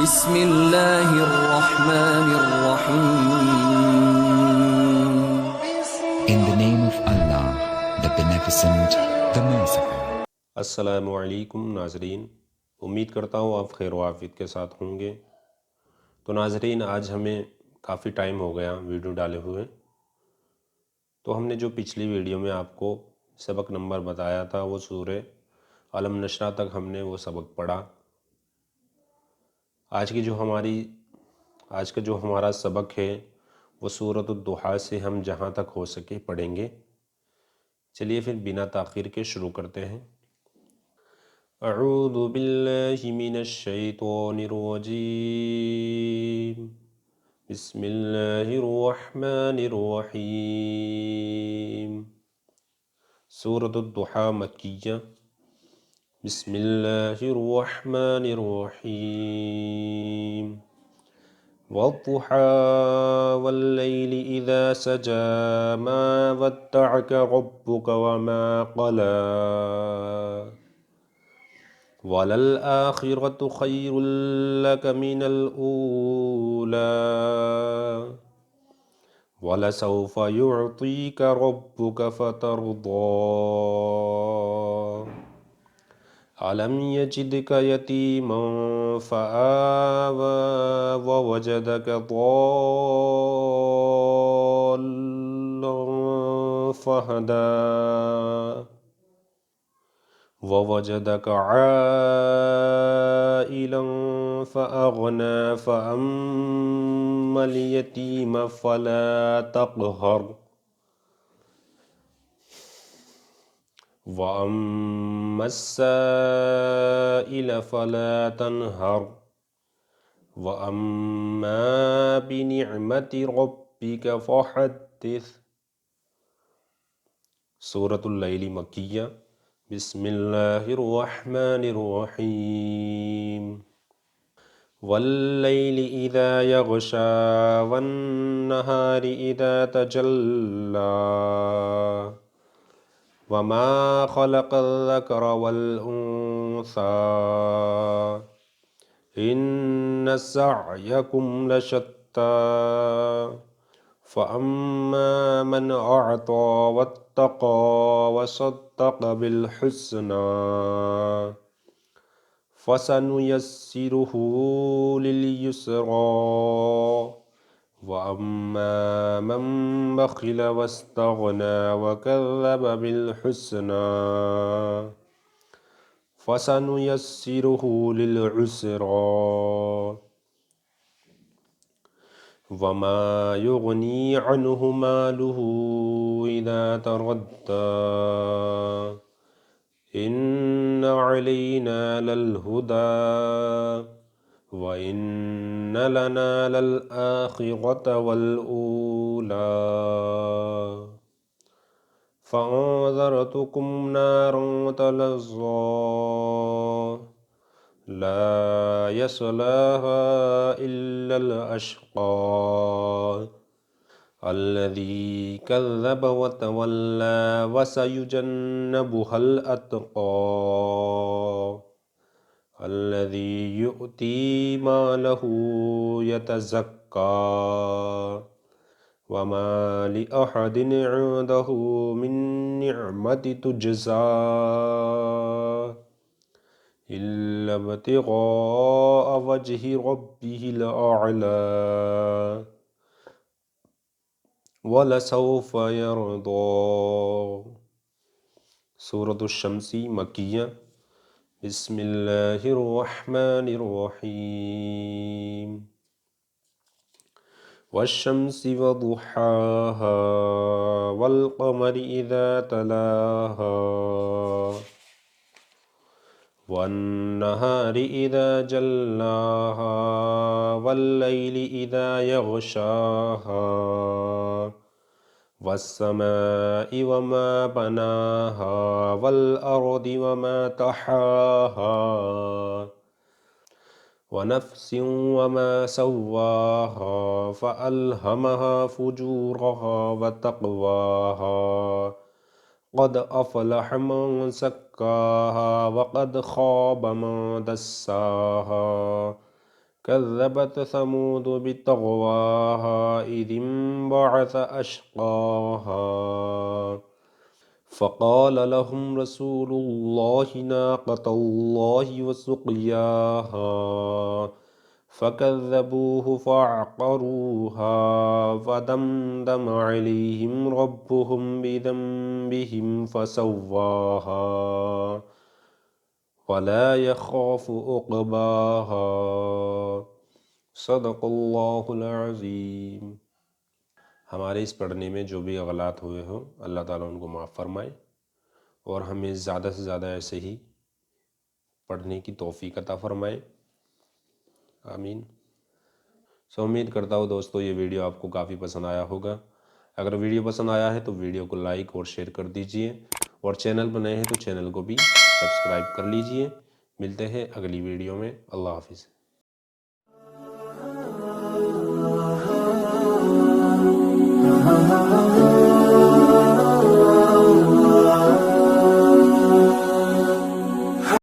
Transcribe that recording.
बिस्मिल्लाहिर्रहमानिर्रहीम। In the name of Allah, the Beneficent, the Merciful. अस्सलामु अलैकुम नाज़रीन, उम्मीद करता हूँ आप खैर वाफियत के साथ होंगे। तो नाज़रीन, आज हमें काफ़ी टाइम हो गया वीडियो डाले हुए। तो हमने जो पिछली वीडियो में आपको सबक नंबर बताया था वो सूरे अलम नशरा तक हमने वो सबक पढ़ा। आज का जो हमारा सबक है वो सूरत दुहा से हम जहाँ तक हो सके पढ़ेंगे। चलिए फिर बिना ताख़ीर के शुरू करते हैं। अऊज़ु बिल्लाहि मिनश शैतानिर रजीम। बिस्मिल्लाहिर रहमानिर रहीम। सूरत दुहा मक्किया। बिस्मिल्लाहिर रहमानिर रहीम। वद्दुहा वल्लैलि इज़ा सजा मा वद्दअक रब्बुक वमा क़ला वलल आखिरतु खैरुल लक मिनल ऊला वलसौफ युअतीक रब्बुक फतरदा अलम यजिदक यतीमन फआवा ववजदक ضाल्लन फहदा ववजदक आइलन फ़अग़ना फ़अम्मल यतीम फ़ला तक़हर वअम्मस्साइल फ़ला तनहर वअम्मा बिनिअमति रब्बिक फ़हद्दिस। सूरतुल लैल मक्किया। बिस्मिल्लाहिर रहमानिर रहीम। वल्लैलि इज़ा यग़शा वन्नहारि इज़ा तजल्ला वमा ख़लक़ल ज़करा वल उन्सा इन्न सअयकुम लशत्ता फ़अम्मा मन अअता वत्तक़ा वसद्दक़ बिलहुस्ना फ़सनुयस्सिरुहु लिलयुस्रा वअम्मा मन बख़िल वस्तग़ना वकज़्ज़ब बिलहुस्ना फ़सनुयस्सिरुहु लिलउस्रा वमा युग़नी अन्हु मालुहु इज़ा तरद्दा इन्न अलैना ललहुदा व इन्न लना ललआखिरत वल ऊला फ़अंज़रतुकुम नारन तलज़्ज़ा ला यस्लाहा इल्लल अश्क़ा अल्लज़ी कज़्ज़ब वतवल्ला वसयुजन्नबुहल अत्क़ा अल्लज़ी युअती मालहु यतज़क्का वमा लिअहदिन इंदहु मिन निअमति तुजज़ा इल्ला इब्तिग़ाअ वजहि रब्बिहिल अअला वलसौफ यरदा। सूरतुश शम्सी मक्किया। बिस्मिल्लाहिर रहमानिर रहीम। वश्शम्सि वदुहाहा वल्क़मरि इज़ा तलाहा वन्नहारि इज़ा जल्लाहा वल्लैलि इज़ा यग़शाहा वस्समाइ वमा बनाहा वल्अर्दि वमा तहाहा वनफ्सिन वमा सव्वाहा फ़अल्हमहा फ़ुजूरहा वतक़वाहा क़द अफ़लह मन ज़क्काहा वक़द ख़ाब मन दस्साहा कज़्ज़बत समूद बित्तग़वाहा इज़ इंबअस अशक़ाहा फ़क़ाल लहुम रसूलुल्लाहि नाक़तल्लाहि वसुक़याहा फ़कज़्ज़बूहु फ़अक़रूहा फ़दमदम अलैहिम रब्बुहुम बिज़ंबिहिम फ़सव्वाहा वला यख़ाफ़ु उक़बाहा सदक़ल्लाहुल अज़ीम। हमारे इस पढ़ने में जो भी गलत हुए हो अल्लाह ताला उनको माफ़ फरमाए और हमें ज़्यादा से ज़्यादा ऐसे ही पढ़ने की तौफ़ीक अता फरमाए, आमीन। उम्मीद करता हूँ दोस्तों ये वीडियो आपको काफ़ी पसंद आया होगा। अगर वीडियो पसंद आया है तो वीडियो को लाइक और शेयर कर दीजिए और चैनल पर नए हैं तो चैनल को भी सब्सक्राइब कर लीजिए। मिलते हैं अगली वीडियो में। अल्लाह हाफिज़।